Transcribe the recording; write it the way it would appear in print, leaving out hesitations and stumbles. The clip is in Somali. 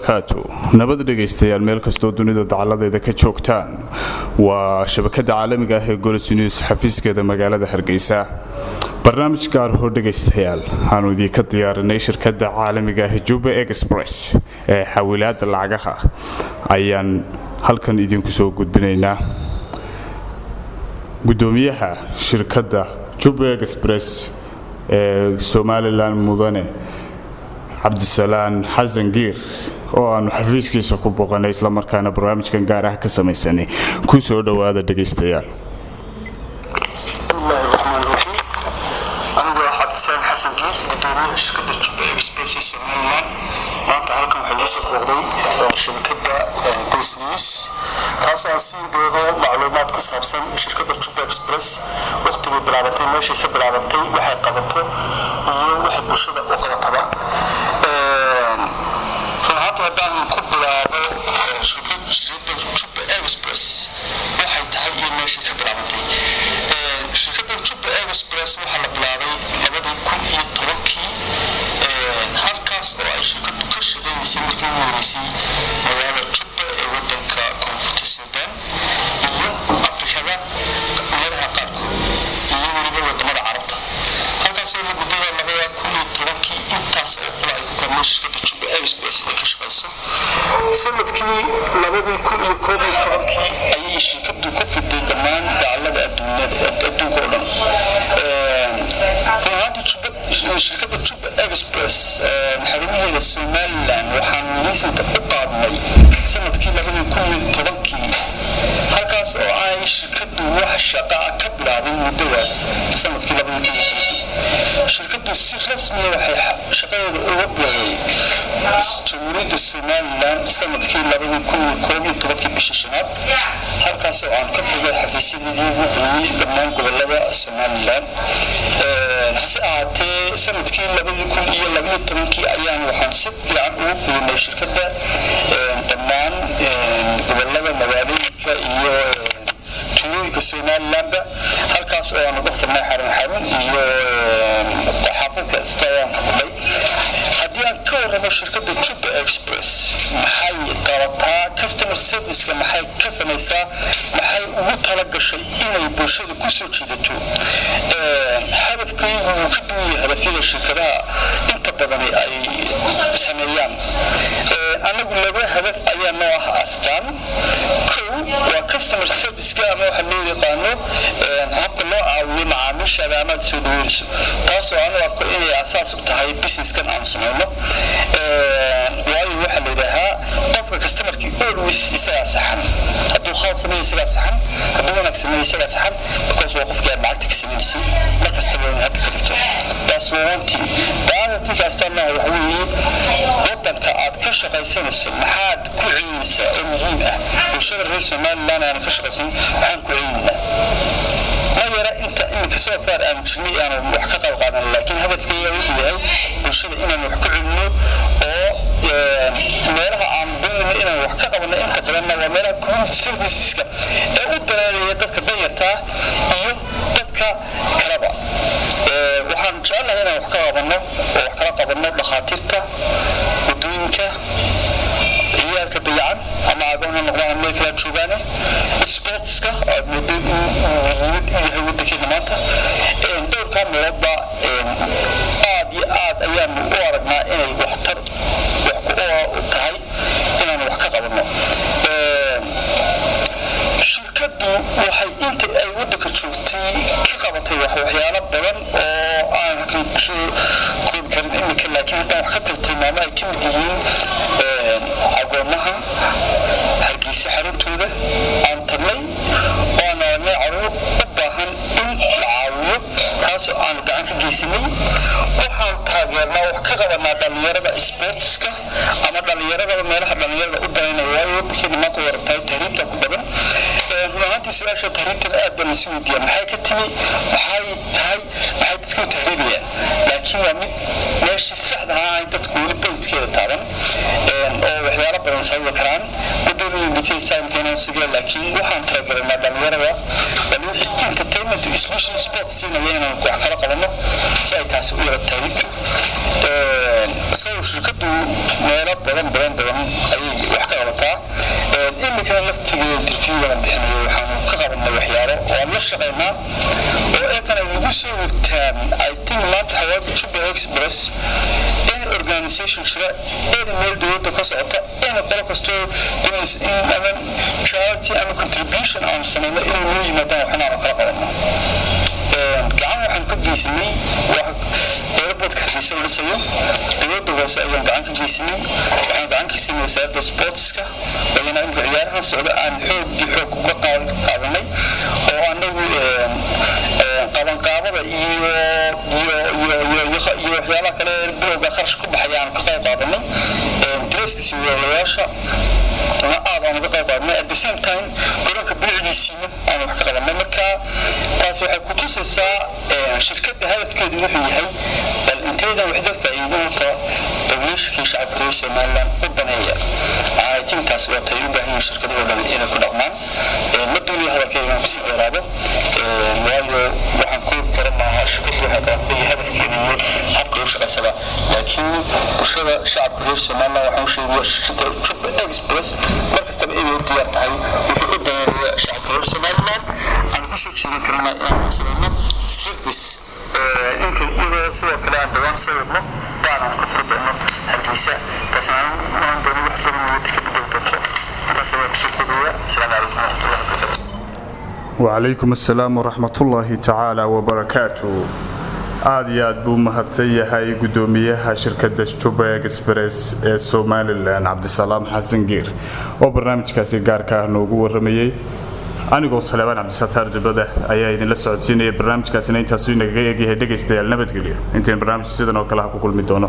nabad dhageystayaal meel kastoo dunida dacaladeeda ka joogtaan waa shabakada caalamiga ah ee Golisnews xafiiskeeda magaalada Hargeysa barnaamij gaar ah oo dhageystayaal aanu idinka diyaarinay shirkada caalamiga ah JUBA Express ee xawilaadda lacagaha ayaan halkan idinku soo gudbinaynaa gudoomiyaha shirkada JUBA Express ee Somaliland mudane Abdisalaam Xasan Giir oo aanu xafiiskiisa ku booqanay isla markaana barnaamijkan gaar ah ka samaysanay ku soo dhawaada dhageystayaal Abdisalaam Xasan Giir gudoomiyaha shirkadda JUBA Express ee Somaliland maanta halkan waxay soo booqday shirkadda Golisnews taasoo siinaysa macluumaad ku saabsan shirkadda JUBA Express waqtigii bilaabatay meeshii ka bilaabatay waxay qabato iyo waxa bulshada u qabataba haddaan ku bilaabo shirkadda JUBA Express waxay tahay iyo meeshii ka bilaabatay shirkadda JUBA Express waxa la bilaabay 2010 halkaas oo ay shirkaddu ka shaqeynaysa markii ugu horeysay magaalada JUBA ee waddanka koonfurta Suudaan iyo Afrikada meelaha qaarkood iyo weliba wadamada Carabta halkaas oo muddada 2010 intaas oo kula ay ku kornay shirkadda JUBA Express ee ka shaqeyso sanadkii 2011 ayay shirkaddu ku fiday dhammaan dacallada adduunka oo dhan shirkadda JUBA Express xarumaheeda Somaliland waxaan liisanka u qaadnay sanadkii 2010 halkaas oo ay shirkaddu wax shaqo ka bilaabay muddadaas sanadkii 2010 shirkaddu si rasmi ah waxay shaqadeeda uga bilaabay jamhuuriyadda Somaliland sanadkii 2011 bishii shanaad halkaas oo aan ka fogay xafiisyadii ugu horreeyay dhammaan gobollada Somaliland hase ahaatee sanadkii 2012 ayaan waxaan si fiican ugu fulinay shirkadda dhammaan gobollada magaalooyinka iyo tuulooyinka Somaliland halkaas oo aan uga furnay xarun iyo xaafadka istaan ka furnay haddii aan ka warramo shirkadda JUBA Express maxay qabataa customer service maxay ka samaysaa maxay ugu tala gashay inay bulshada ku soo jiidato hadafkeedu uu ka duwan yahay hadafyada shirkadaha inta badan ay sameeyaan anagu laba hadaf ayaa noo ah astaan waa customer service ama waxa loo yaqaano habka loo caawiyo macaamiisha ama soo dhaweynayso taasoo aan u arko inay asaas u tahay business-kan aan sameeyno waayo waxa la yiraahdaa qofka customer-kii always isaga saxan hadduu khaas sameeyo isaga saxan hadduu wanaagsan sameeyo isaga saxan because waa qofka lacagta ka sameeyay markasta waa inuu habka dhigto taas waa wanti baadati kaastana waxa weeye wadanka aad ka shaqaysanayso maxaad ku ciidaysaa oo muhiim ah bulshada reer Somaliland aan ka shaqaysan waxaan ku ciidaynaa ayara inta in soo far aan jirnay aan wax ka qayb qaadan laakiin hadafkeedu uu yahay bulshada inaan wax ku cilmo oo meelaha aan doonayno inaan wax ka qabano inta badan waa meelaha community serviceska ee u dareeraya dadka danyarta iyo dadka kalaba waxaan jeclahay inaan wax ka qabano oo wax kala qabano dhakhaatiirta wadooyinka عيالك بيعان أما عقولنا نقدر نعمل كذا شغلانة سبورتس كا مدة يهود كذا ماتا دور كان مربع عاد أيام وارجنا إنه وحتر وتهاي إنه وحكي قبلنا شركة waxay inta ay waddanka joogtay ka qabatay waxyaalo badan oo aan ku kan imika laakiin wax ka tilmaamay ay kamid yihiin agoomaha hargeysa xaruntooda aan tagnay oo aanay caruur u baahan in la caawiyo taasoo aan gacan ka geysanay waxaan taageernaa wax ka qabanaa dhalinyarada sportska ama dhalinyarada meelaha dhalinyarada u dareynaya waayo waddankeena maanta warabtay tahriibta ku badan runtii su'aasha tahriibta aad baan isu weydiiyay maxay ka timi maxay tahay maxay dadku tahriibiyaan laakiin waa mid meeshii saxda ah ay dadku weli baydkeeda taaban oo waxyaalo badan sababi karaan wadooyin bitay saamkeena sidoo laakiin waxaan taageernaa dhalinyarada wixii entertainment government special sports siinayeen wax kala qabano si ay taas u yaratahay shirkadu meelo badan ay wax ka qabataa imika laftigeeda interviewga bixinayo waxaan ka qabanay waxyaalo oo la shaqeynaa oo ay kana ugu soo hortaan I think maanta xawaad JUBA Express in organization shira ee meel dowladda ka socota in qolo kasto in charity and contribution aan sameeyay in loo yimaado waxaan kala qabanaa gacan waxaan ka geysanay wax dowladda ka shaqeysa dowladda hoose ayaan gacan ka geysanay waxaan gacan ka siinay wasaaradda sportska ayna in ciyaaraha socda aan xoog uga qaadanay oo anagu qabanqaabada iyo waxyaalaha kale bilowga kharash ku baxayaan ka qayb qaadanay dresska si walaasha aan uga qayb qaadanay at the same time garoonka bilcidiisina aan wax ka qabanay marka taas waxay ku tusaysaa shirkadda hadafkeedu wuxuu yahay bal inteeda waxda faa'iidada dawlashkii shacabka reer Soomaaliland u daneeya I think taas waa tay u baahan shirkadaha dhan inay ku dhaqmaan ma doonay hadalkeeda ku sii dheeraado waayo waxaan ku karamaha shirkadda waxa ka hadafkeedu habka u shaqeysada laakiin bulshada shacabka reer Soomaaliland waxaan sheegay shirkadda JUBA Express markasta ay u diyaar tahay wuxuu u daneeyaa shacabka reer Soomaaliland aan ku soo jeedin karnaa in sameeyno service يمكن إذا سوى كلام دوان سوينا طبعا كفردنا هالجيسة تسمعون ما عندنا وحدة من يتكبدوا تطلع تسمع بشكرية السلام عليكم ورحمة الله وبركاته وعليكم السلام ورحمة الله تعالى وبركاته aad buu mahadsan yahay gudoomiyaha shirkadda JUBA Express ee Soomaaliland Cabdisalaam Xasan Geer oo barnaamijkaasi gaarka ah noogu waramayay anigoo Salebaan Cabdisataar Jubada ayaa idin la socodsiinaya barnaamijkaasina intaas inaga eegay dhageystayaal nabadgelyo intaan barnaamij sidan oo kale ku kulmi doono